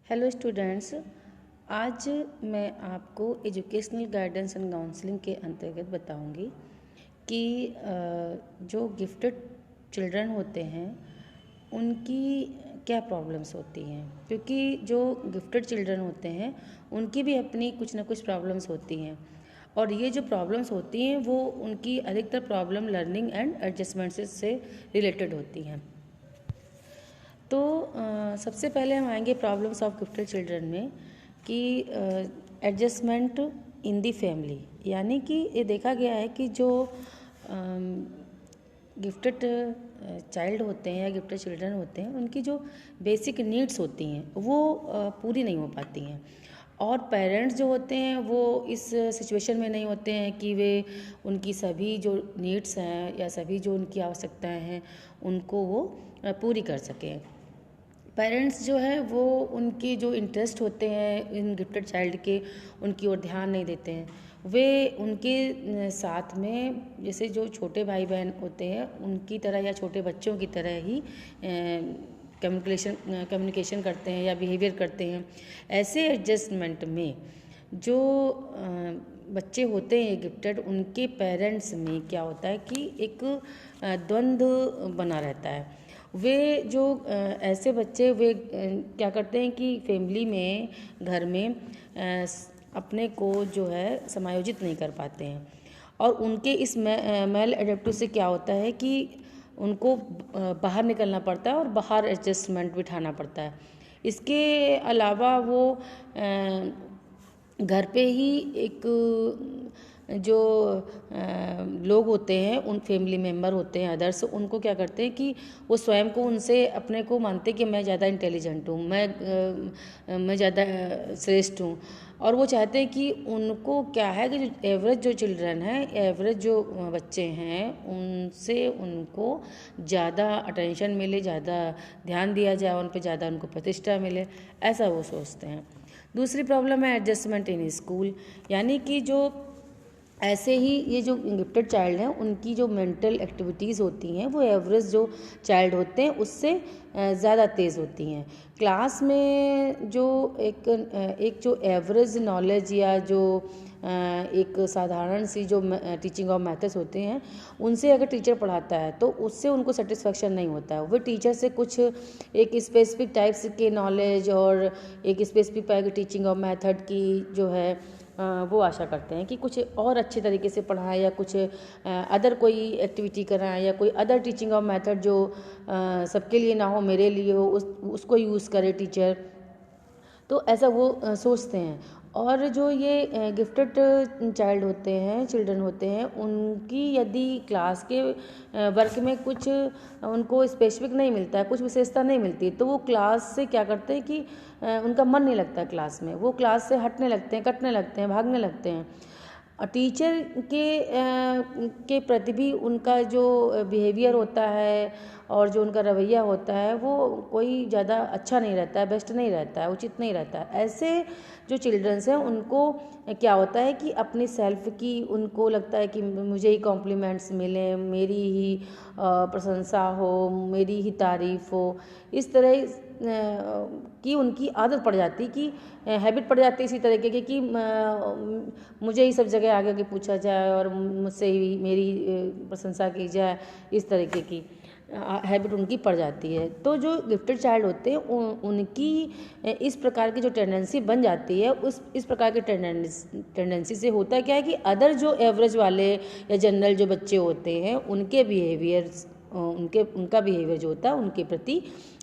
Hello students. आज मैं आपको एजुकेशनल गाइडेंस एंड काउंसलिंग के अंतर्गत बताऊंगी कि जो गिफ्टेड चिल्ड्रन होते हैं उनकी क्या प्रॉब्लम्स होती हैं, क्योंकि जो गिफ्टेड चिल्ड्रन होते हैं उनकी भी अपनी कुछ ना कुछ प्रॉब्लम्स होती हैं। और ये जो प्रॉब्लम्स होती हैं वो उनकी अधिकतर प्रॉब्लम लर्निंग एंड एडजस्टमेंट से रिलेटेड होती हैं। तो सबसे पहले हम आएंगे प्रॉब्लम्स ऑफ गिफ्टेड चिल्ड्रन में कि एडजस्टमेंट इन दी फैमिली, यानी कि ये देखा गया है कि जो गिफ्टेड चाइल्ड होते हैं या गिफ्टेड चिल्ड्रन होते हैं उनकी जो बेसिक नीड्स होती हैं वो पूरी नहीं हो पाती हैं। और पेरेंट्स जो होते हैं वो इस सिचुएशन में नहीं होते हैं कि वे उनकी सभी जो नीड्स हैं या सभी जो उनकी आवश्यकताएं हैं उनको वो पूरी कर सकें। पेरेंट्स जो है वो उनके जो इंटरेस्ट होते हैं इन गिफ्टेड चाइल्ड के, उनकी ओर ध्यान नहीं देते हैं। वे उनके साथ में जैसे जो छोटे भाई बहन होते हैं उनकी तरह या छोटे बच्चों की तरह ही कम्युनिकेशन करते हैं या बिहेवियर करते हैं। ऐसे एडजस्टमेंट में जो बच्चे होते हैं गिफ्टेड, उनके पेरेंट्स में क्या होता है कि एक द्वंद्व बना रहता है। वे जो ऐसे बच्चे वे क्या करते हैं कि फैमिली में, घर में अपने को जो है समायोजित नहीं कर पाते हैं। और उनके इस मेल एडेप्टिव से क्या होता है कि उनको बाहर निकलना पड़ता है और बाहर एडजस्टमेंट बिठाना पड़ता है। इसके अलावा वो घर पे ही एक जो लोग होते हैं, उन फैमिली मेम्बर होते हैं अदर्स, उनको क्या करते हैं कि वो स्वयं को उनसे अपने को मानते हैं कि मैं ज़्यादा इंटेलिजेंट हूँ, मैं ज़्यादा श्रेष्ठ हूँ। और वो चाहते हैं कि उनको क्या है कि जो एवरेज जो चिल्ड्रन हैं, एवरेज जो बच्चे हैं, उनसे उनको ज़्यादा अटेंशन मिले, ज़्यादा ध्यान दिया जाए, उन पर ज़्यादा उनको प्रतिष्ठा मिले, ऐसा वो सोचते हैं। दूसरी प्रॉब्लम है एडजस्टमेंट इन स्कूल, यानी कि जो ऐसे ही ये जो गिफ्टेड चाइल्ड हैं उनकी जो मेंटल एक्टिविटीज़ होती हैं वो एवरेज जो चाइल्ड होते हैं उससे ज़्यादा तेज़ होती हैं। क्लास में जो एक जो एवरेज नॉलेज या जो एक साधारण सी जो टीचिंग ऑफ मैथड्स होते हैं उनसे अगर टीचर पढ़ाता है तो उससे उनको सेटिस्फेक्शन नहीं होता है। वो टीचर से कुछ एक स्पेसिफिक टाइप्स के नॉलेज और एक स्पेसिफिक टीचिंग ऑफ मेथड की जो है वो आशा करते हैं कि कुछ और अच्छे तरीके से पढ़ाएं या कुछ अदर कोई एक्टिविटी कराएं या कोई अदर टीचिंग ऑफ मेथड जो सबके लिए ना हो, मेरे लिए हो, उसको यूज़ करे टीचर। तो ऐसा वो सोचते हैं। और जो ये गिफ्टेड चाइल्ड होते हैं, चिल्ड्रन होते हैं, उनकी यदि क्लास के वर्क में कुछ उनको स्पेसिफिक नहीं मिलता है, कुछ विशेषता नहीं मिलती, तो वो क्लास से क्या करते हैं कि उनका मन नहीं लगता क्लास में, वो क्लास से हटने लगते हैं, कटने लगते हैं, भागने लगते हैं। टीचर के प्रति भी उनका जो बिहेवियर होता है और जो उनका रवैया होता है वो कोई ज़्यादा अच्छा नहीं रहता है, बेस्ट नहीं रहता है, उचित नहीं रहता है। ऐसे जो चिल्ड्रंस हैं उनको क्या होता है कि अपनी सेल्फ की उनको लगता है कि मुझे ही कॉम्प्लीमेंट्स मिलें, मेरी ही प्रशंसा हो, मेरी ही तारीफ हो, इस तरह की उनकी आदत पड़ जाती, कि हैबिट पड़ जाती है इसी तरीके की कि मुझे ही सब जगह आगे आगे पूछा जाए और मुझसे ही मेरी प्रशंसा की जाए, इस तरीके की हैबिट उनकी पड़ जाती है। तो जो गिफ्टेड चाइल्ड होते हैं उनकी इस प्रकार की जो टेंडेंसी बन जाती है, इस प्रकार की टेंडेंसी से होता क्या है कि अदर जो एवरेज वाले या जनरल जो बच्चे होते हैं उनके बिहेवियर उनका बिहेवियर जो होता है उनके प्रति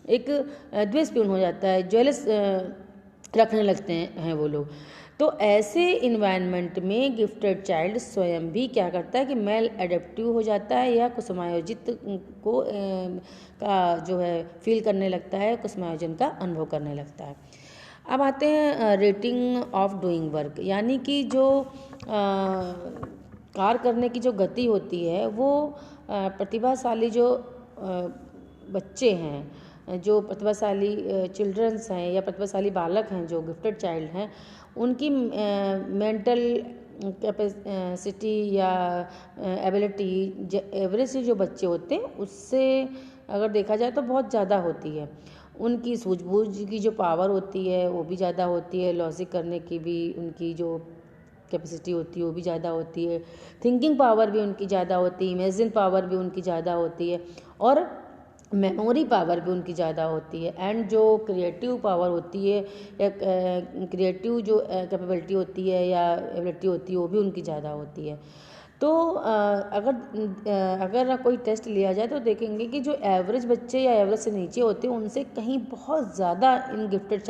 एक द्वेषपूर्ण हो जाता है, जेलस रखने लगते हैं वो लोग। तो ऐसे इन्वायरमेंट में गिफ्टेड चाइल्ड स्वयं भी क्या करता है कि मेल एडेप्टिव हो जाता है या कुसुमायोजित को का जो है फील करने लगता है, कुसुमायोजन का अनुभव करने लगता है। अब आते हैं रेटिंग ऑफ डूइंग वर्क, यानी कि जो कार्य करने की जो गति होती है वो प्रतिभाशाली जो बच्चे हैं, जो प्रतिभाशाली चिल्ड्रंस हैं या प्रतिभाशाली बालक हैं जो गिफ्टेड चाइल्ड हैं, उनकी मेंटल कैपेसिटी या एबिलिटी एवरेज से जो बच्चे होते हैं उससे अगर देखा जाए तो बहुत ज़्यादा होती है। उनकी सूझबूझ की जो पावर होती है वो भी ज़्यादा होती है, लॉजिक करने की भी उनकी जो कैपेसिटी होती है वो भी ज़्यादा होती है, थिंकिंग पावर भी उनकी ज़्यादा होती है, इमेजिन पावर भी उनकी ज़्यादा होती है, और मेमोरी पावर भी उनकी ज़्यादा होती है। एंड जो क्रिएटिव पावर होती है या क्रिएटिव जो कैपेबिलिटी होती है या एबिलिटी होती है वो भी उनकी ज़्यादा होती है। तो अगर कोई टेस्ट लिया जाए तो देखेंगे कि जो एवरेज बच्चे या एवरेज से नीचे होते हैं उनसे कहीं बहुत ज़्यादा इन गिफ्टेड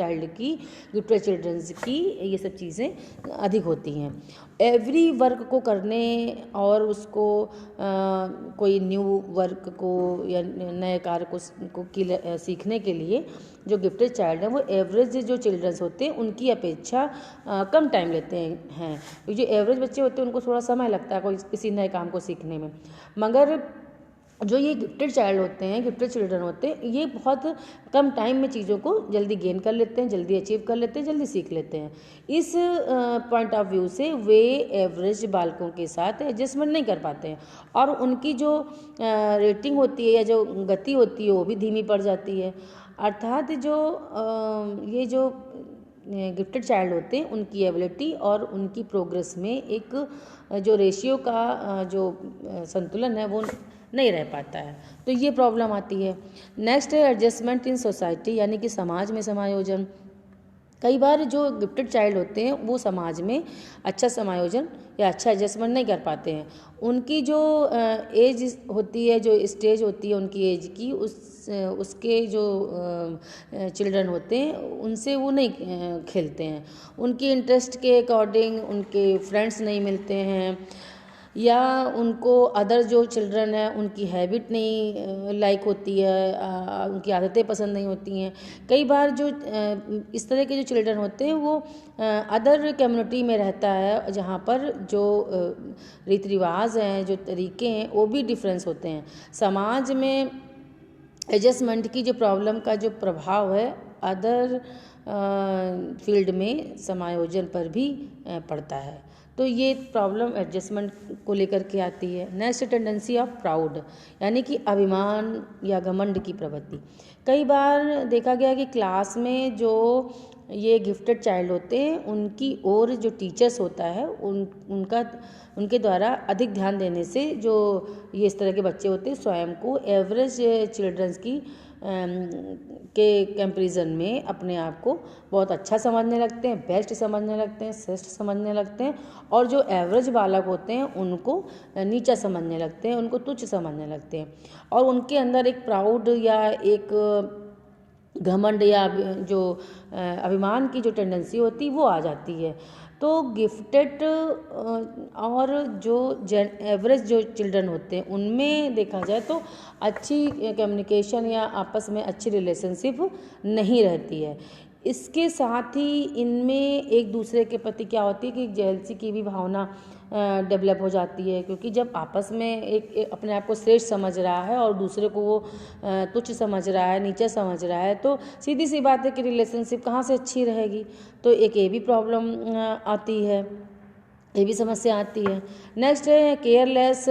चिल्ड्रंस की ये सब चीज़ें अधिक होती हैं। एवरी वर्क को करने और उसको कोई न्यू वर्क को या नए कार्य को सीखने के लिए जो गिफ्टेड चाइल्ड है वो एवरेज जो चिल्ड्रंस होते हैं उनकी अपेक्षा कम टाइम लेते हैं। जो एवरेज बच्चे होते हैं उनको थोड़ा समय लगता है कोई किसी नए काम को सीखने में, मगर जो ये गिफ्टेड चाइल्ड होते हैं, गिफ्टेड चिल्ड्रन होते हैं, ये बहुत कम टाइम में चीज़ों को जल्दी गेन कर लेते हैं, जल्दी अचीव कर लेते हैं, जल्दी सीख लेते हैं। इस पॉइंट ऑफ व्यू से वे एवरेज बालकों के साथ एडजस्टमेंट नहीं कर पाते हैं और उनकी जो रेटिंग होती है या जो गति होती है वो भी धीमी पड़ जाती है। अर्थात ये जो गिफ्टेड चाइल्ड होते हैं उनकी एबिलिटी और उनकी प्रोग्रेस में एक जो रेशियो का जो संतुलन है वो नहीं रह पाता है, तो ये प्रॉब्लम आती है। नेक्स्ट है एडजस्टमेंट इन सोसाइटी, यानी कि समाज में समायोजन। कई बार जो गिफ्टेड चाइल्ड होते हैं वो समाज में अच्छा समायोजन या अच्छा एडजस्टमेंट नहीं कर पाते हैं। उनकी जो एज होती है, जो स्टेज होती है उनकी एज की, उसके जो चिल्ड्रन होते हैं उनसे वो नहीं खेलते हैं, उनकी इंटरेस्ट के अकॉर्डिंग उनके फ्रेंड्स नहीं मिलते हैं, या उनको अदर जो चिल्ड्रन है उनकी हैबिट नहीं लाइक होती है, उनकी आदतें पसंद नहीं होती हैं। कई बार जो इस तरह के जो चिल्ड्रन होते हैं वो अदर कम्युनिटी में रहता है जहाँ पर जो रीति रिवाज हैं, जो तरीके हैं वो भी डिफरेंस होते हैं। समाज में एडजस्टमेंट की जो प्रॉब्लम का जो प्रभाव है अदर फील्ड में समायोजन पर भी पड़ता है, तो ये प्रॉब्लम एडजस्टमेंट को लेकर के आती है। नेक्स्ट टेंडेंसी ऑफ प्राउड, यानी कि अभिमान या घमंड की प्रवृत्ति। कई बार देखा गया कि क्लास में जो ये गिफ्टेड चाइल्ड होते हैं उनकी ओर जो टीचर्स होता है उनके द्वारा अधिक ध्यान देने से जो ये इस तरह के बच्चे होते हैं स्वयं को एवरेज चिल्ड्रंस की के कंपैरिजन में अपने आप को बहुत अच्छा समझने लगते हैं, बेस्ट समझने लगते हैं, श्रेष्ठ समझने लगते हैं, और जो एवरेज बालक होते हैं उनको नीचा समझने लगते हैं, उनको तुच्छ समझने लगते हैं, और उनके अंदर एक प्राउड या एक घमंड या जो अभिमान की जो टेंडेंसी होती है वो आ जाती है। तो गिफ्टेड और जो एवरेज जो चिल्ड्रन होते हैं उनमें देखा जाए तो अच्छी कम्युनिकेशन या आपस में अच्छी रिलेशनशिप नहीं रहती है। इसके साथ ही इनमें एक दूसरे के प्रति क्या होती है कि जेलसी की भी भावना डेवलप हो जाती है, क्योंकि जब आपस में एक अपने आप को श्रेष्ठ समझ रहा है और दूसरे को वो तुच्छ समझ रहा है, नीचा समझ रहा है, तो सीधी सी बात है कि रिलेशनशिप कहाँ से अच्छी रहेगी। तो एक ये भी प्रॉब्लम आती है, ये भी समस्या आती है। नेक्स्ट है केयरलेस,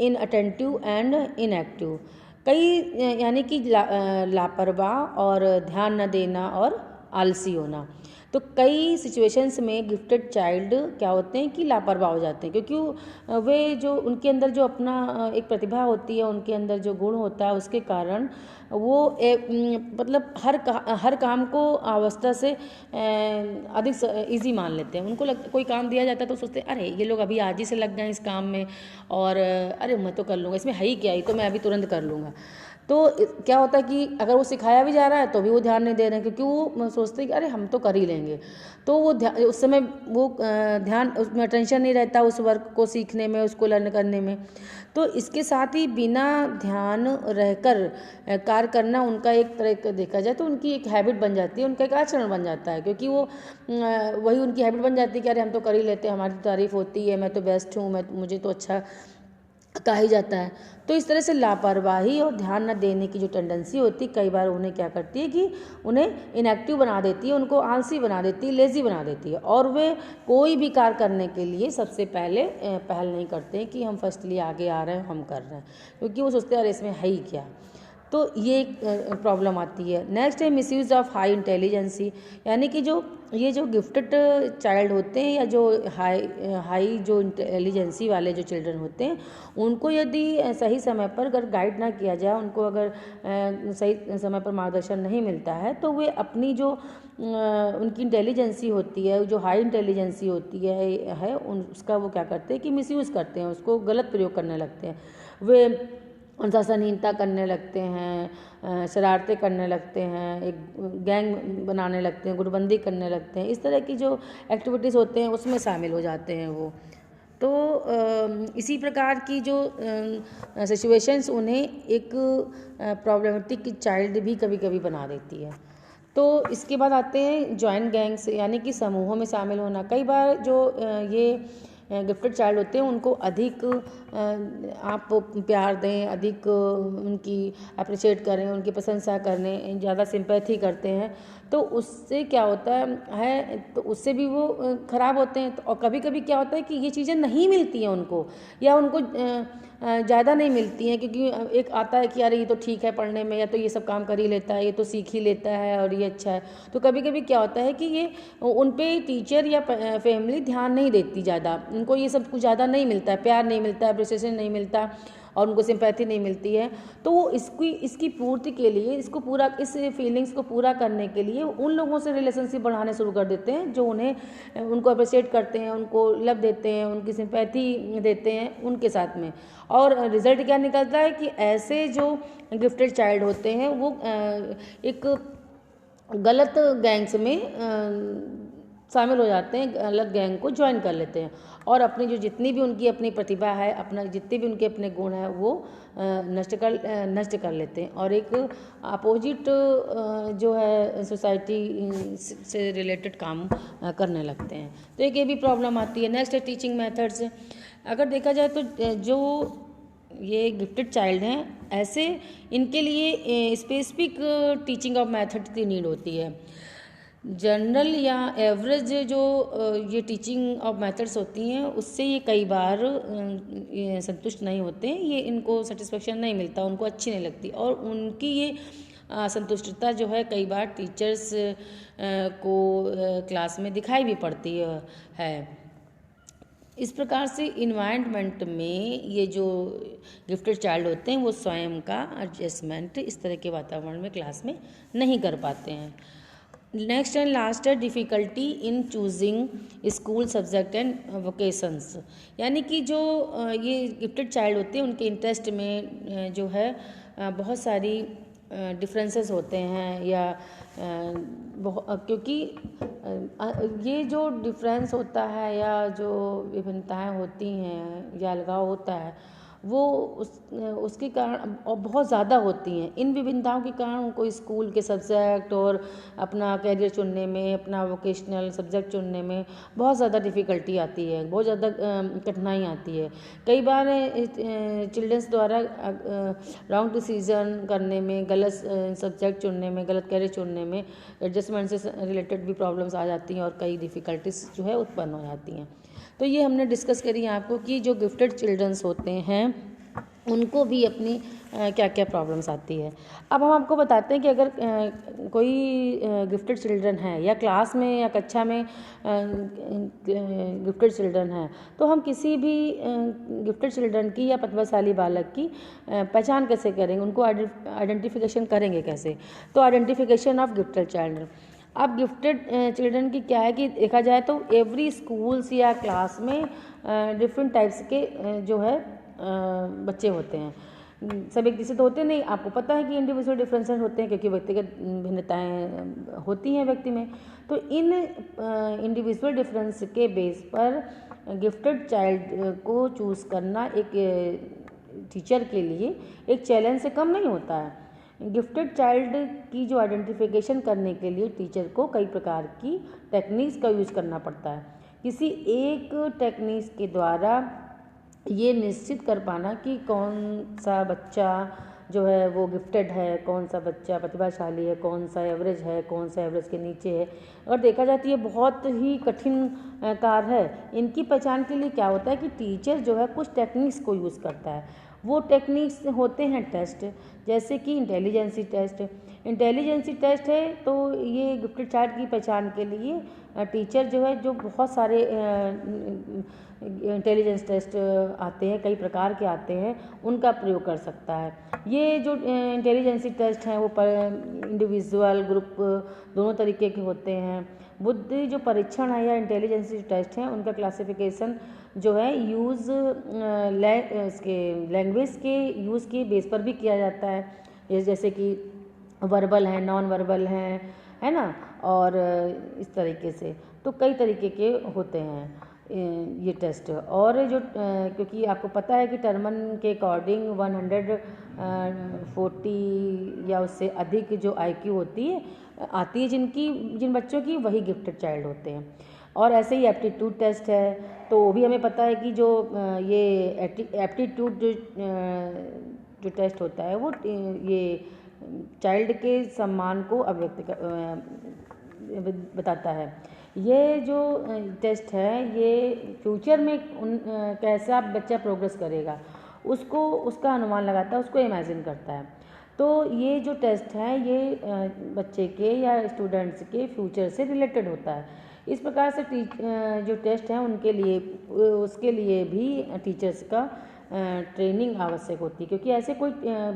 इनअटेंटिव एंड इनएक्टिव। कई यानी कि लापरवाह और ध्यान न देना और आलसी होना। तो कई सिचुएशंस में गिफ्टेड चाइल्ड क्या होते हैं कि लापरवाह हो जाते हैं, क्योंकि वे जो उनके अंदर जो अपना एक प्रतिभा होती है, उनके अंदर जो गुण होता है उसके कारण वो मतलब हर काम को अवस्था से अधिक इजी मान लेते हैं। उनको कोई काम दिया जाता है तो सोचते हैं अरे ये लोग अभी आज ही से लग गए इस काम में, और अरे मैं तो कर लूँगा, इसमें है ही क्या, ही तो मैं अभी तुरंत कर लूँगा। तो क्या होता है कि अगर वो सिखाया भी जा रहा है तो भी वो ध्यान नहीं दे रहे हैं, क्योंकि वो सोचते हैं कि अरे हम तो कर ही लेंगे। तो वो उस समय वो ध्यान उसमें अटेंशन नहीं रहता उस वर्क को सीखने में, उसको लर्न करने में। तो इसके साथ ही बिना ध्यान रहकर कार्य करना उनका एक तरह का देखा जाए तो उनकी एक हैबिट बन जाती है, उनका एक आचरण बन जाता है, क्योंकि वो वही उनकी हैबिट बन जाती है कि अरे हम तो कर ही लेते हैं, हमारी तारीफ होती है, मैं तो बेस्ट हूँ, मुझे तो अच्छा कहा ही जाता है। तो इस तरह से लापरवाही और ध्यान न देने की जो टेंडेंसी होती है कई बार उन्हें क्या करती है कि उन्हें इनएक्टिव बना देती है, उनको आलसी बना देती है, लेजी बना देती है, और वे कोई भी कार्य करने के लिए सबसे पहले पहल नहीं करते हैं कि हम फर्स्टली आगे आ रहे हैं, हम कर रहे हैं, क्योंकि वो सोचते हैं अरे इसमें है ही क्या। तो ये एक प्रॉब्लम आती है। नेक्स्ट है मिसयूज़ ऑफ हाई इंटेलिजेंसी, यानी कि ये जो गिफ्टेड चाइल्ड होते हैं या जो हाई जो इंटेलिजेंसी वाले जो चिल्ड्रन होते हैं, उनको यदि सही समय पर अगर गाइड ना किया जाए, उनको अगर सही समय पर मार्गदर्शन नहीं मिलता है, तो वे अपनी जो उनकी इंटेलिजेंसी होती है, जो हाई इंटेलिजेंसी होती है उसका वो क्या करते हैं कि मिसयूज़ करते हैं, उसको गलत प्रयोग करने लगते हैं। वे अनुशासनहीनता करने लगते हैं, शरारतें करने लगते हैं, एक गैंग बनाने लगते हैं, गुटबंदी करने लगते हैं। इस तरह की जो एक्टिविटीज़ होते हैं उसमें शामिल हो जाते हैं वो। तो इसी प्रकार की जो सिचुएशंस उन्हें एक प्रॉब्लमेटिक चाइल्ड भी कभी कभी बना देती है। तो इसके बाद आते हैं जॉइंट गैंग्स, यानी कि समूहों में शामिल होना। कई बार जो ये गिफ्टेड चाइल्ड होते हैं उनको अधिक आप प्यार दें, अधिक उनकी अप्रिशिएट करें, उनकी प्रशंसा करें, ज़्यादा सिंपैथी करते हैं, तो उससे क्या होता है तो उससे भी वो ख़राब होते हैं। तो और कभी कभी क्या होता है कि ये चीज़ें नहीं मिलती हैं उनको, या उनको ज़्यादा नहीं मिलती हैं, क्योंकि एक आता है कि यार ये तो ठीक है पढ़ने में, या तो ये सब काम कर ही लेता है, ये तो सीख ही लेता है और ये अच्छा है। तो कभी कभी क्या होता है कि ये उन पे टीचर या फैमिली ध्यान नहीं देती ज़्यादा, उनको ये सब कुछ ज़्यादा नहीं मिलता है, प्यार नहीं मिलता है, अप्रिसिएशन नहीं मिलता और उनको सिंपैथी नहीं मिलती है। तो वो इसकी पूर्ति के लिए, इस फीलिंग्स को पूरा करने के लिए उन लोगों से रिलेशनशिप बढ़ाने शुरू कर देते हैं जो उनको अप्रिशिएट करते हैं, उनको लव देते हैं, उनकी सिंपैथी देते हैं उनके साथ में। और रिजल्ट क्या निकलता है कि ऐसे जो गिफ्टेड चाइल्ड होते हैं वो एक गलत गैंग्स में शामिल हो जाते हैं, गलत गैंग को ज्वाइन कर लेते हैं और अपनी जो जितनी भी उनकी अपनी प्रतिभा है, अपना जितने भी उनके अपने गुण हैं वो नष्ट कर लेते हैं और एक अपोजिट जो है सोसाइटी से रिलेटेड काम करने लगते हैं। तो एक ये भी प्रॉब्लम आती है। नेक्स्ट है टीचिंग मेथड्स। अगर देखा जाए तो जो ये गिफ्टेड चाइल्ड हैं, ऐसे इनके लिए स्पेसिफिक टीचिंग ऑफ मेथड की नीड होती है। जनरल या एवरेज जो ये टीचिंग ऑफ मेथड्स होती हैं उससे ये कई बार ये संतुष्ट नहीं होते हैं, ये इनको सेटिस्फेक्शन नहीं मिलता, उनको अच्छी नहीं लगती और उनकी ये असंतुष्टता जो है कई बार टीचर्स को क्लास में दिखाई भी पड़ती है। इस प्रकार से इन्वायरमेंट में ये जो गिफ्टेड चाइल्ड होते हैं वो स्वयं का एडजस्टमेंट इस तरह के वातावरण में क्लास में नहीं कर पाते हैं। नेक्स्ट एंड लास्ट है difficulty in choosing school subject and vocations, यानी कि जो ये गिफ्टेड चाइल्ड होते हैं उनके इंटरेस्ट में जो है बहुत सारी डिफरेंसेस होते हैं, या क्योंकि ये जो डिफरेंस होता है या जो विभिन्नताएं होती हैं या अलगाव होता है वो उसके कारण और बहुत ज़्यादा होती हैं। इन विभिन्नताओं के कारण उनको स्कूल के सब्जेक्ट और अपना कैरियर चुनने में, अपना वोकेशनल सब्जेक्ट चुनने में बहुत ज़्यादा डिफ़िकल्टी आती है, बहुत ज़्यादा कठिनाई आती है। कई बार चिल्ड्रंस द्वारा रॉन्ग डिसीज़न करने में, गलत सब्जेक्ट चुनने में, गलत कैरियर चुनने में एडजस्टमेंट से रिलेटेड भी प्रॉब्लम्स आ जाती हैं और कई डिफ़िकल्टीज जो है उत्पन्न हो जाती हैं। तो ये हमने डिस्कस करी है आपको कि जो गिफ्टेड चिल्ड्रंस होते हैं उनको भी अपनी क्या क्या प्रॉब्लम्स आती है। अब हम आपको बताते हैं कि अगर कोई गिफ्टेड चिल्ड्रन है या क्लास में या कक्षा में गिफ्टेड चिल्ड्रन है, तो हम किसी भी गिफ्टेड चिल्ड्रन की या प्रतिभाशाली बालक की पहचान कैसे करेंगे, उनको आइडेंटिफिकेशन करेंगे कैसे। तो आइडेंटिफिकेशन ऑफ गिफ्टेड चाइल्ड। अब गिफ्टेड चिल्ड्रन की क्या है कि देखा जाए तो एवरी स्कूल्स या क्लास में डिफरेंट टाइप्स के जो है बच्चे होते हैं। सब एक जैसे तो होते नहीं, आपको पता है कि इंडिविजुअल डिफरेंसेस होते हैं क्योंकि व्यक्तिगत भिन्नताएं होती हैं व्यक्ति में। तो इन इंडिविजुअल डिफरेंस के बेस पर गिफ्टेड चाइल्ड को चूज़ करना एक टीचर के लिए एक चैलेंज से कम नहीं होता है। गिफ्टेड चाइल्ड की जो आइडेंटिफिकेशन करने के लिए टीचर को कई प्रकार की टेक्निक्स का यूज़ करना पड़ता है। किसी एक टेक्निक्स के द्वारा ये निश्चित कर पाना कि कौन सा बच्चा जो है वो गिफ्टेड है, कौन सा बच्चा प्रतिभाशाली है, कौन सा एवरेज है, कौन सा एवरेज के नीचे है, और देखा जाए तो ये बहुत ही कठिन कार्य है। इनकी पहचान के लिए क्या होता है कि टीचर जो है कुछ टेक्निक्स को यूज़ करता है। वो टेक्निक्स होते हैं टेस्ट, जैसे कि इंटेलिजेंसी टेस्ट। इंटेलिजेंसी टेस्ट है तो ये गिफ्टेड चाइल्ड की पहचान के लिए टीचर जो है जो बहुत सारे इंटेलिजेंस टेस्ट आते हैं, कई प्रकार के आते हैं, उनका प्रयोग कर सकता है। ये जो इंटेलिजेंसी टेस्ट हैं वो इंडिविजुअल ग्रुप दोनों तरीके के होते हैं। बुद्धि जो परीक्षण है या इंटेलिजेंसी टेस्ट हैं उनका क्लासिफिकेशन जो है यूज़ इसके लैंग्वेज के यूज़ के बेस पर भी किया जाता है, जैसे कि वर्बल हैं, नॉन वर्बल हैं, है ना, और इस तरीके से तो कई तरीके के होते हैं ये टेस्ट। और जो क्योंकि आपको पता है कि टर्मन के अकॉर्डिंग 140 या उससे अधिक जो IQ होती है आती है जिन बच्चों की, वही गिफ्टेड चाइल्ड होते हैं। और ऐसे ही एप्टीट्यूड टेस्ट है, तो वो भी हमें पता है कि जो ये एप्टीट्यूड जो टेस्ट होता है वो ये चाइल्ड के सम्मान को अभिव्यक्त बताता है। ये जो टेस्ट है ये फ्यूचर में कैसा बच्चा प्रोग्रेस करेगा उसका अनुमान लगाता है, उसको इमेजिन करता है। तो ये जो टेस्ट है ये बच्चे के या स्टूडेंट्स के फ्यूचर से रिलेटेड होता है। इस प्रकार से जो टेस्ट हैं उसके लिए भी टीचर्स का ट्रेनिंग आवश्यक होती है, क्योंकि ऐसे कोई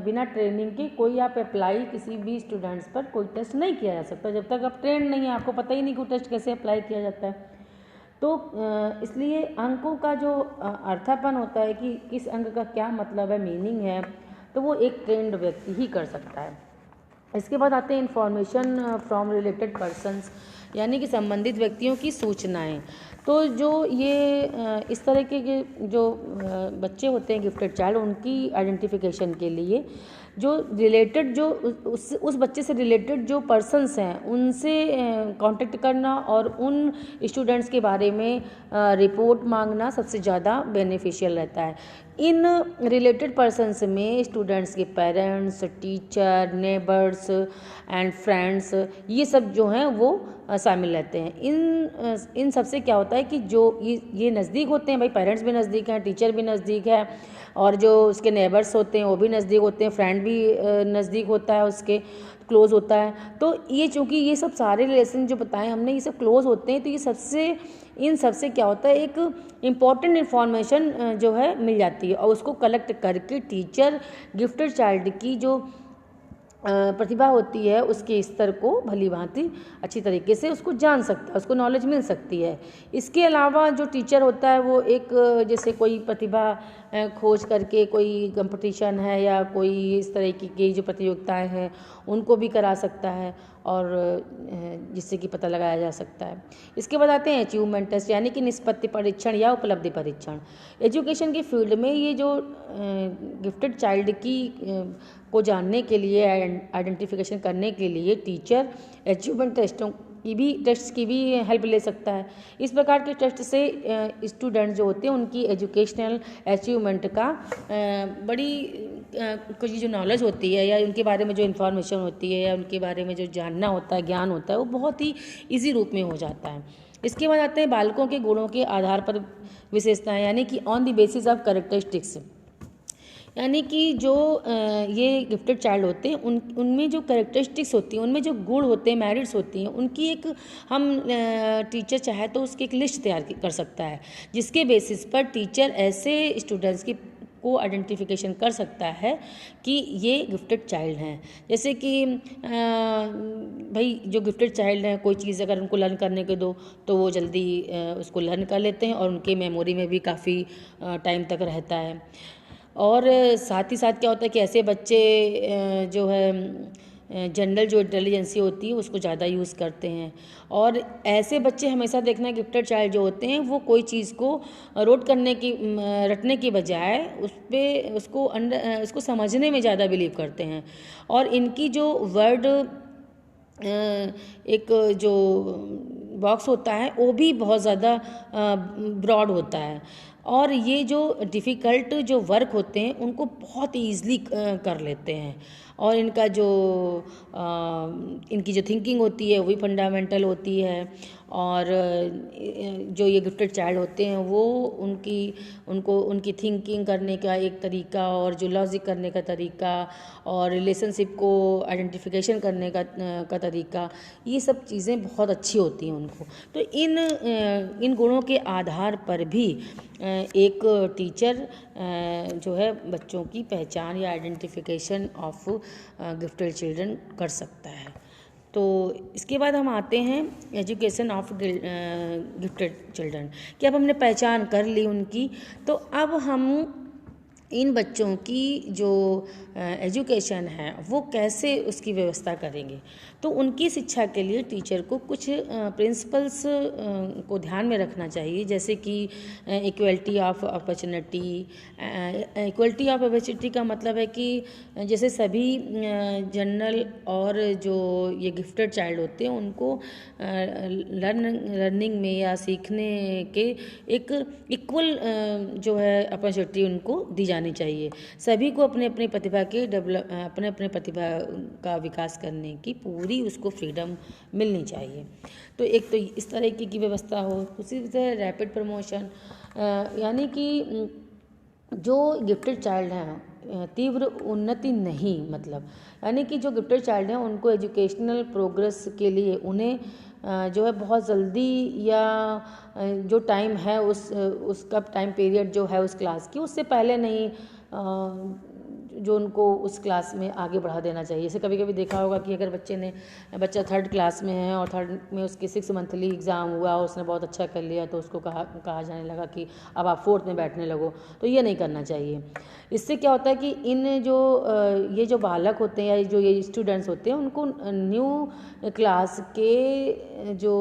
बिना ट्रेनिंग के कोई आप अप्लाई किसी भी स्टूडेंट्स पर कोई टेस्ट नहीं किया जा सकता जब तक आप ट्रेंड नहीं है, आपको पता ही नहीं कि टेस्ट कैसे अप्लाई किया जाता है। तो इसलिए अंकों का जो अर्थापन होता है कि किस अंक का क्या मतलब है, मीनिंग है, तो वो एक ट्रेंड व्यक्ति ही कर सकता है। इसके बाद आते हैं इन्फॉर्मेशन फ्रॉम रिलेटेड पर्सन्स, यानी कि संबंधित व्यक्तियों की सूचनाएं। तो जो ये इस तरह के जो बच्चे होते हैं गिफ्टेड चाइल्ड, उनकी आइडेंटिफिकेशन के लिए जो रिलेटेड जो उस बच्चे से रिलेटेड जो पर्सन्स हैं उनसे कांटेक्ट करना और उन स्टूडेंट्स के बारे में रिपोर्ट मांगना सबसे ज़्यादा बेनिफिशियल रहता है। इन रिलेटेड पर्सन्स में स्टूडेंट्स के parents, teacher, neighbours and friends, ये सब जो हैं वो शामिल रहते हैं। इन सबसे क्या होता है कि जो ये नज़दीक होते हैं, भाई पेरेंट्स भी नज़दीक हैं, टीचर भी नज़दीक है, और जो उसके नेबर्स होते हैं वो भी नज़दीक होते हैं, फ्रेंड भी नज़दीक होता है, उसके क्लोज़ होता है। तो ये चूँकि ये सब सारे रिलेशन जो बताएं हमने, ये सब क्लोज़ होते हैं, तो इन सबसे क्या होता है, एक इम्पॉर्टेंट इन्फॉर्मेशन जो है मिल जाती है, और उसको कलेक्ट करके टीचर गिफ्टेड चाइल्ड की जो प्रतिभा होती है उसके स्तर को भली भांति अच्छी तरीके से उसको जान सकता है, उसको नॉलेज मिल सकती है। इसके अलावा जो टीचर होता है वो एक जैसे कोई प्रतिभा खोज करके कोई कंपटीशन है या कोई इस तरह की जो प्रतियोगिताएं हैं उनको भी करा सकता है, और जिससे कि पता लगाया जा सकता है। इसके बाद आते हैं अचीवमेंट टेस्ट, यानी कि निष्पत्ति परीक्षण या उपलब्धि परीक्षण। एजुकेशन के फील्ड में ये जो गिफ्टेड चाइल्ड की को जानने के लिए, आइडेंटिफिकेशन करने के लिए टीचर अचीवमेंट टेस्ट्स की भी हेल्प ले सकता है। इस प्रकार के टेस्ट से स्टूडेंट जो होते हैं उनकी एजुकेशनल अचीवमेंट का बड़ी कुछ जो नॉलेज होती है या उनके बारे में जो इन्फॉर्मेशन होती है या उनके बारे में जो जानना होता है, ज्ञान होता है, वो बहुत ही ईजी रूप में हो जाता है। इसके बाद आते हैं बालकों के गुणों के आधार पर विशेषताएं, यानी कि on the basis of characteristics, यानी कि जो ये गिफ्टेड चाइल्ड होते हैं उनमें जो कैरेक्टरिस्टिक्स होती हैं, उनमें जो गुण होते हैं, मेरिट्स होती हैं, उनकी एक हम टीचर चाहे तो उसकी एक लिस्ट तैयार कर सकता है, जिसके बेसिस पर टीचर ऐसे स्टूडेंट्स की को आइडेंटिफिकेशन कर सकता है कि ये गिफ्टेड चाइल्ड हैं। जैसे कि भाई जो गिफ्टेड चाइल्ड हैं, कोई चीज़ अगर उनको लर्न करने के दो तो वो जल्दी उसको लर्न कर लेते हैं और उनके मेमोरी में भी काफ़ी टाइम तक रहता है। और साथ ही साथ क्या होता है कि ऐसे बच्चे जो है जनरल जो इंटेलिजेंसी होती है उसको ज़्यादा यूज़ करते हैं, और ऐसे बच्चे हमेशा देखना गिफ्टेड चाइल्ड जो होते हैं वो कोई चीज़ को रटने की बजाय उसको समझने में ज़्यादा बिलीव करते हैं, और इनकी जो वर्ड एक जो बॉक्स होता है वो भी बहुत ज़्यादा ब्रॉड होता है, और ये जो डिफ़िकल्ट जो वर्क होते हैं उनको बहुत ईज़िली कर लेते हैं, और इनका जो इनकी जो थिंकिंग होती है वो भी फंडामेंटल होती है। और जो ये गिफ्टेड चाइल्ड होते हैं वो उनकी थिंकिंग करने का एक तरीका, और जो लॉजिक करने का तरीका, और रिलेशनशिप को आइडेंटिफिकेशन करने का तरीका, ये सब चीज़ें बहुत अच्छी होती हैं उनको। तो इन गुणों के आधार पर भी एक टीचर जो है बच्चों की पहचान या आइडेंटिफिकेशन ऑफ गिफ्टेड चिल्ड्रन कर सकता है। तो इसके बाद हम आते हैं एजुकेशन ऑफ गिफ्टेड चिल्ड्रन कि अब हमने पहचान कर ली उनकी, तो अब हम इन बच्चों की जो एजुकेशन है वो कैसे उसकी व्यवस्था करेंगे। तो उनकी शिक्षा के लिए टीचर को कुछ प्रिंसिपल्स को ध्यान में रखना चाहिए, जैसे कि equality of opportunity. Equality of opportunity का मतलब है कि जैसे सभी जनरल और जो ये गिफ्टेड चाइल्ड होते हैं उनको लर्निंग में या सीखने के एक इक्वल जो है अपॉर्चुनिटी उनको दी जानी चाहिए। सभी को अपने अपने प्रतिभा का विकास करने की पूरी उसको फ्रीडम मिलनी चाहिए। तो एक तो इस तरीके की व्यवस्था हो। उसी तरह रैपिड प्रमोशन, यानी कि जो गिफ्टेड चाइल्ड हैं तीव्र उन्नति नहीं, मतलब यानी कि जो गिफ्टेड चाइल्ड हैं उनको एजुकेशनल प्रोग्रेस के लिए उन्हें जो है बहुत जल्दी, या जो टाइम है उसका टाइम पीरियड जो है उस क्लास की उससे पहले नहीं जो उनको उस क्लास में आगे बढ़ा देना चाहिए। जैसे कभी कभी देखा होगा कि अगर बच्चा 3rd क्लास में है और 3rd में उसके 6 मंथली एग्ज़ाम हुआ और उसने बहुत अच्छा कर लिया, तो उसको कहा जाने लगा कि अब आप 4th में बैठने लगो। तो ये नहीं करना चाहिए। इससे क्या होता है कि ये जो बालक होते हैं या जो ये स्टूडेंट्स होते हैं उनको न्यू क्लास के जो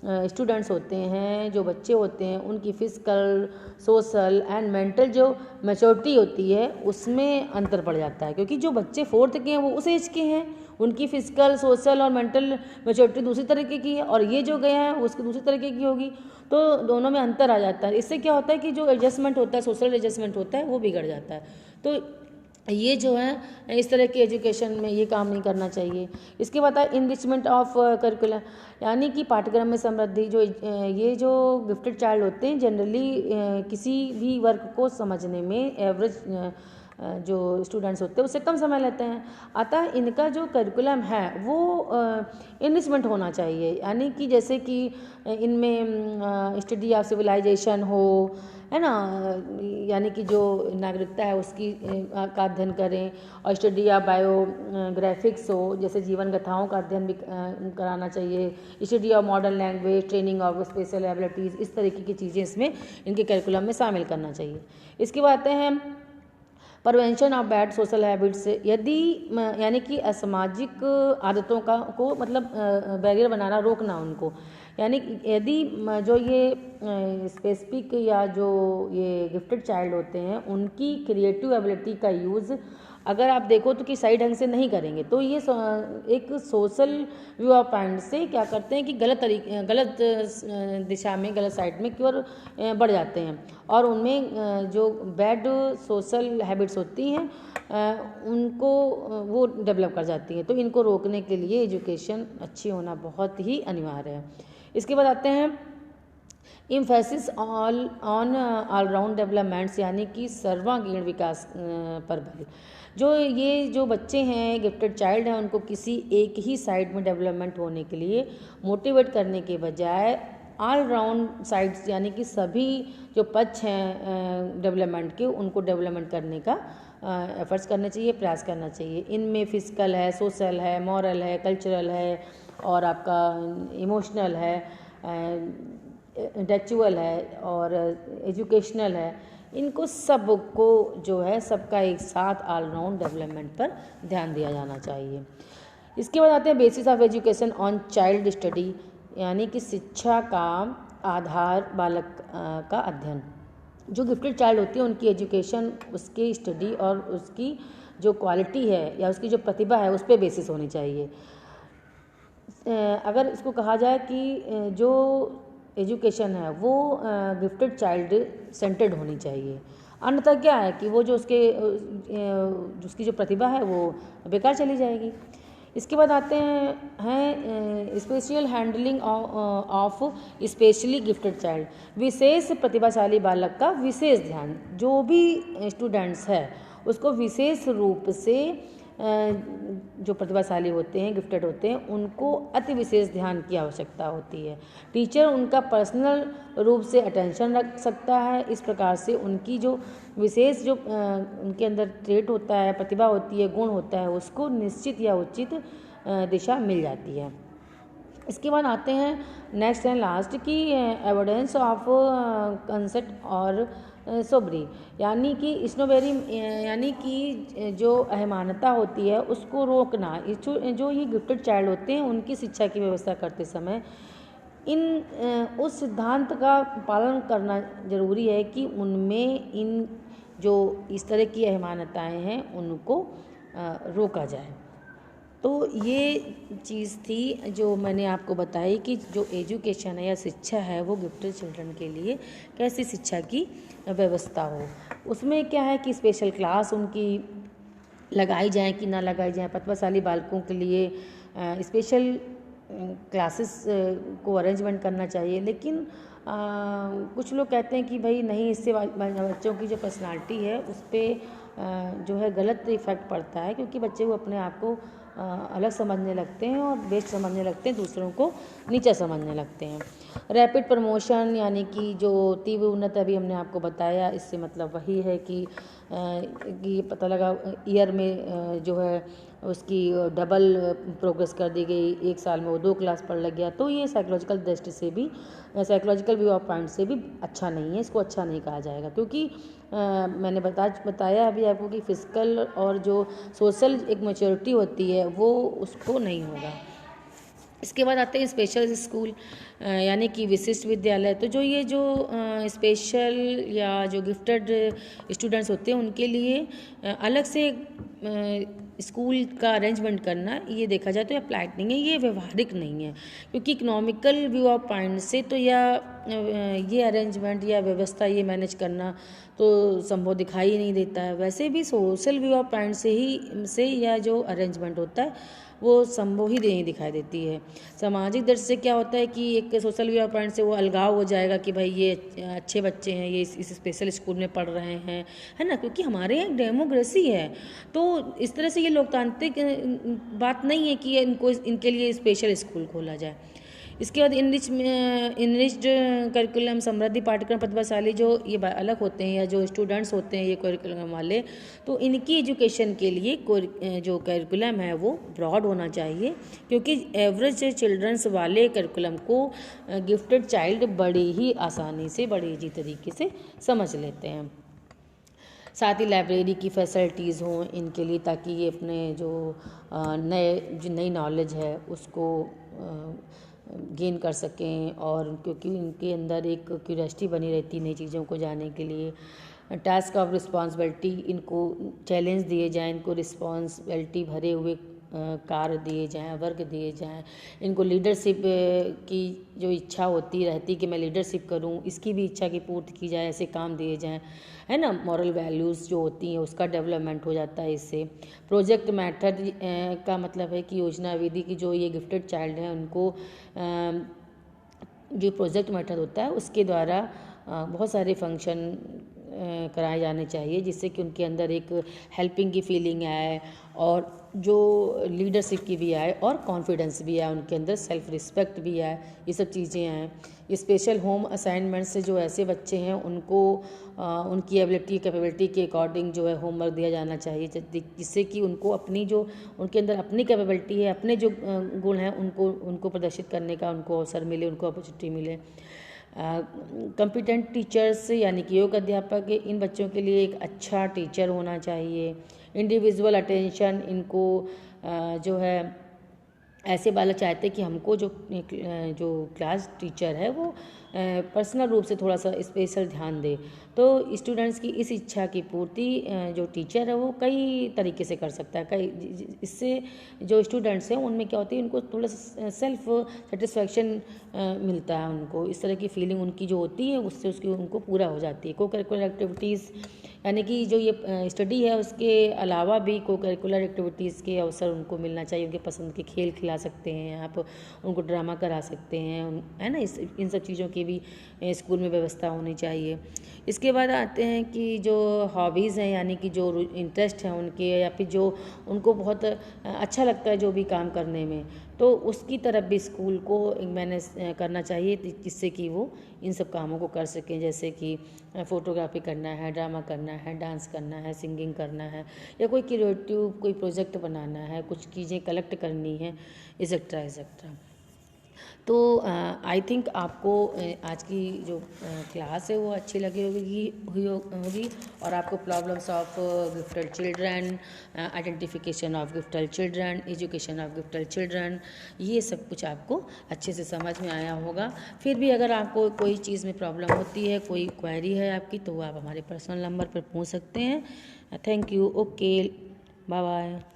स्टूडेंट्स होते हैं, जो बच्चे होते हैं, उनकी फिजिकल, सोशल एंड मेंटल जो मैच्योरिटी होती है उसमें अंतर पड़ जाता है, क्योंकि जो बच्चे 4th के हैं वो उस एज के हैं, उनकी फिजिकल, सोशल और मेंटल मैच्योरिटी दूसरी तरीके की है, और ये जो गया है उसकी दूसरी तरीके की होगी। तो दोनों में अंतर आ जाता है। इससे क्या होता है कि जो एडजस्टमेंट होता है, सोशल एडजस्टमेंट होता है, वो बिगड़ जाता है। तो ये जो है इस तरह की एजुकेशन में ये काम नहीं करना चाहिए। इसके बाद इनरिचमेंट ऑफ करिकुलम, यानी कि पाठ्यक्रम में समृद्धि। ये जो गिफ्टेड चाइल्ड होते हैं जनरली किसी भी वर्क को समझने में एवरेज जो स्टूडेंट्स होते हैं उससे कम समय लेते हैं। अतः इनका जो करिकुलम है वो इनरिचमेंट होना चाहिए, यानी कि जैसे कि इनमें स्टडी ऑफ सिविलाइजेशन हो, है ना, यानी कि जो नागरिकता है उसकी का अध्ययन करें, और स्टडी ऑफ बायोग्राफिक्स हो, जैसे जीवन गाथाओं का अध्ययन भी कराना चाहिए। Study of modern language, training of special abilities, इस तरीके की चीज़ें इसमें इनके करिकुलम में शामिल करना चाहिए। इसके बाद आते हैं prevention of bad social habits. यदि यानी कि असामाजिक आदतों को मतलब बैरियर बनाना, रोकना उनको, यानी यदि जो ये स्पेसिफिक या जो ये गिफ्टेड चाइल्ड होते हैं उनकी क्रिएटिव एबिलिटी का यूज़ अगर आप देखो तो कि सही ढंग से नहीं करेंगे, तो ये एक सोशल व्यू ऑफ पॉइंट से क्या करते हैं कि गलत दिशा में, गलत साइड में की ओर बढ़ जाते हैं, और उनमें जो बैड सोशल हैबिट्स होती हैं उनको वो डेवलप कर जाती हैं। तो इनको रोकने के लिए एजुकेशन अच्छी होना बहुत ही अनिवार्य है। इसके बाद आते हैं इम्फेसिस ऑन ऑलराउंड डेवलपमेंट्स, यानी कि सर्वांगीण विकास पर बल। जो बच्चे हैं, गिफ्टेड चाइल्ड हैं, उनको किसी एक ही साइड में डेवलपमेंट होने के लिए मोटिवेट करने के बजाय ऑलराउंड साइड्स, यानी कि सभी जो पक्ष हैं डेवलपमेंट के, उनको डेवलपमेंट करने का एफर्ट्स करने चाहिए, प्रयास करना चाहिए। इनमें फिजिकल है, सोशल है, मॉरल है, कल्चरल है, और आपका इमोशनल है, इंटेलेक्चुअल है, और एजुकेशनल है। इनको सबको जो है सबका एक साथ ऑलराउंड डेवलपमेंट पर ध्यान दिया जाना चाहिए। इसके बाद आते हैं basis of education on child study, यानी कि शिक्षा का आधार बालक का अध्ययन। जो गिफ्टेड चाइल्ड होती है उनकी एजुकेशन उसकी स्टडी और उसकी जो क्वालिटी है या उसकी जो प्रतिभा है उस पर बेसिस होनी चाहिए। अगर इसको कहा जाए कि जो एजुकेशन है वो गिफ्टेड चाइल्ड सेंटर्ड होनी चाहिए। अन्यथा क्या है कि वो जो उसकी जो प्रतिभा है वो बेकार चली जाएगी। इसके बाद आते हैं special handling of specially gifted child, विशेष प्रतिभाशाली बालक का विशेष ध्यान। जो भी स्टूडेंट्स है उसको विशेष रूप से जो प्रतिभाशाली होते हैं, गिफ्टेड होते हैं, उनको अति विशेष ध्यान की आवश्यकता होती है। टीचर उनका पर्सनल रूप से अटेंशन रख सकता है। इस प्रकार से उनकी जो विशेष जो उनके अंदर ट्रेट होता है, प्रतिभा होती है, गुण होता है, उसको निश्चित या उचित दिशा मिल जाती है। इसके बाद आते हैं नेक्स्ट एंड लास्ट की एविडेंस ऑफ कंसेप्ट और सोबरी, यानी कि स्नोबेरी, यानी कि जो अहमानता होती है उसको रोकना। जो ये गिफ्टेड चाइल्ड होते हैं उनकी शिक्षा की व्यवस्था करते समय उस सिद्धांत का पालन करना जरूरी है कि उनमें इन जो इस तरह की अहमानताएं हैं उनको रोका जाए। तो ये चीज़ थी जो मैंने आपको बताई कि जो एजुकेशन है या शिक्षा है वो गिफ्टेड चिल्ड्रन के लिए कैसी शिक्षा की व्यवस्था हो। उसमें क्या है कि स्पेशल क्लास उनकी लगाई जाए कि ना लगाई जाए। प्रतिभाशाली बालकों के लिए स्पेशल क्लासेस को अरेंजमेंट करना चाहिए। लेकिन कुछ लोग कहते हैं कि भाई नहीं, इससे बच्चों की जो पर्सनालिटी है उस पर जो है गलत इफ़ेक्ट पड़ता है, क्योंकि बच्चे वो अपने आप को अलग समझने लगते हैं और बेस्ट समझने लगते हैं, दूसरों को नीचा समझने लगते हैं। रैपिड प्रमोशन, यानी कि जो तीव्र उन्नति अभी हमने आपको बताया, इससे मतलब वही है कि पता लगा ईयर में जो है उसकी डबल प्रोग्रेस कर दी गई, एक साल में वो 2 क्लास पढ़ लग गया। तो ये साइकोलॉजिकल दृष्टि से भी, साइकोलॉजिकल व्यू ऑफ पॉइंट से भी अच्छा नहीं है, इसको अच्छा नहीं कहा जाएगा। क्योंकि मैंने बताया अभी आपको कि फिजिकल और जो सोशल एक मैच्योरिटी होती है वो उसको नहीं होगा। इसके बाद आते हैं स्पेशल स्कूल, यानी कि विशिष्ट विद्यालय। तो जो ये जो स्पेशल या जो गिफ्टेड स्टूडेंट्स होते हैं उनके लिए अलग से स्कूल का अरेंजमेंट करना, ये देखा जाए तो अप्लाइड नहीं है, ये व्यवहारिक नहीं है। क्योंकि इकोनॉमिकल व्यू ऑफ पॉइंट से तो या ये अरेंजमेंट या व्यवस्था ये मैनेज करना तो संभव दिखाई नहीं देता है। वैसे भी सोशल व्यू ऑफ पॉइंट से या जो अरेंजमेंट होता है वो संभव ही नहीं दिखाई देती है। सामाजिक दृष्टि से क्या होता है कि एक सोशल व्यू पॉइंट से वो अलगाव हो जाएगा कि भाई ये अच्छे बच्चे हैं, ये इस स्पेशल स्कूल में पढ़ रहे हैं, है ना, क्योंकि हमारे यहाँ डेमोक्रेसी है। तो इस तरह से ये लोकतांत्रिक बात नहीं है कि इनके लिए स्पेशल स्कूल खोला जाए। इसके बाद इनरिच्ड करिकुलम, समृद्धि पाठ्यक्रम, प्रतिभाशाली जो ये अलग होते हैं या जो स्टूडेंट्स होते हैं ये करिकुलम वाले, तो इनकी एजुकेशन के लिए जो करिकुलम है वो ब्रॉड होना चाहिए। क्योंकि एवरेज चिल्ड्रंस वाले करिकुलम को गिफ्टेड चाइल्ड बड़ी ही आसानी से, बड़ी ईजी तरीके से समझ लेते हैं। साथ ही लाइब्रेरी की फैसिलिटीज़ हों इनके लिए, ताकि ये अपने जो नई नॉलेज है उसको गेन कर सकें, और क्योंकि उनके अंदर एक क्यूरियोसिटी बनी रहती है नई चीज़ों को जानने के लिए। टास्क ऑफ रिस्पॉन्सिबिलिटी, इनको चैलेंज दिए जाएं, इनको रिस्पॉन्सिबिलिटी भरे हुए कार्य दिए जाएं, वर्क दिए जाएं। इनको लीडरशिप की जो इच्छा होती रहती कि मैं लीडरशिप करूं, इसकी भी इच्छा की पूर्ति की जाए, ऐसे काम दिए जाएं, है ना। मॉरल वैल्यूज़ जो होती हैं उसका डेवलपमेंट हो जाता है इससे। प्रोजेक्ट मेथड का मतलब है कि योजना विधि की जो ये गिफ्टेड चाइल्ड हैं उनको जो प्रोजेक्ट मेथड होता है उसके द्वारा बहुत सारे फंक्शन कराए जाने चाहिए, जिससे कि उनके अंदर एक हेल्पिंग की फीलिंग आए और जो लीडरशिप की भी आए और कॉन्फिडेंस भी आए, उनके अंदर सेल्फ रिस्पेक्ट भी आए, ये सब चीज़ें आएँ। स्पेशल होम असाइनमेंट से जो ऐसे बच्चे हैं उनको उनकी एबिलिटी कैपेबिलिटी के अकॉर्डिंग जो है होमवर्क दिया जाना चाहिए, जिससे कि उनको अपनी जो उनके अंदर अपनी कैपेबिलिटी है, अपने जो गुण हैं उनको प्रदर्शित करने का उनको अवसर मिले, उनको अपॉर्चुनिटी मिले। कॉम्पिटेंट टीचर्स, यानी कि योग्य अध्यापक इन बच्चों के लिए एक अच्छा टीचर होना चाहिए। इंडिविजुअल अटेंशन, इनको जो है ऐसे बालक चाहते हैं कि हमको जो क्लास टीचर है वो पर्सनल रूप से थोड़ा सा स्पेशल ध्यान दे। तो स्टूडेंट्स की इस इच्छा की पूर्ति जो टीचर है वो कई तरीके से कर सकता है। इससे जो स्टूडेंट्स हैं उनमें क्या होती है, उनको थोड़ा सा सेल्फ सेटिस्फैक्शन मिलता है। उनको इस तरह की फीलिंग उनकी जो होती है उससे उसकी उनको पूरा हो जाती है। को करिकुलर एक्टिविटीज़ यानी कि जो ये स्टडी है उसके अलावा भी को करिकुलर एक्टिविटीज़ के अवसर उनको मिलना चाहिए। उनके पसंद के खेल खिला सकते हैं आप, उनको ड्रामा करा सकते हैं, है ना। इन सब चीज़ों की भी स्कूल में व्यवस्था होनी चाहिए। इसके बाद आते हैं कि जो हॉबीज़ हैं यानी कि जो इंटरेस्ट हैं उनके, या फिर जो उनको बहुत अच्छा लगता है जो भी काम करने में, तो उसकी तरफ भी स्कूल को मैनेज करना चाहिए जिससे कि वो इन सब कामों को कर सकें। जैसे कि फ़ोटोग्राफी करना है, ड्रामा करना है, डांस करना है, सिंगिंग करना है, या कोई क्रिएटिव कोई प्रोजेक्ट बनाना है, कुछ चीज़ें कलेक्ट करनी है, एक्सेट्रा एक्सेट्रा। तो आई थिंक आपको आज की जो क्लास है वो अच्छी लगी होगी और आपको problems of gifted children, identification of gifted children, education of gifted children, ये सब कुछ आपको अच्छे से समझ में आया होगा। फिर भी अगर आपको कोई चीज़ में प्रॉब्लम होती है, कोई क्वेरी है आपकी, तो आप हमारे पर्सनल नंबर पर पूछ सकते हैं। Thank you. Okay, bye bye.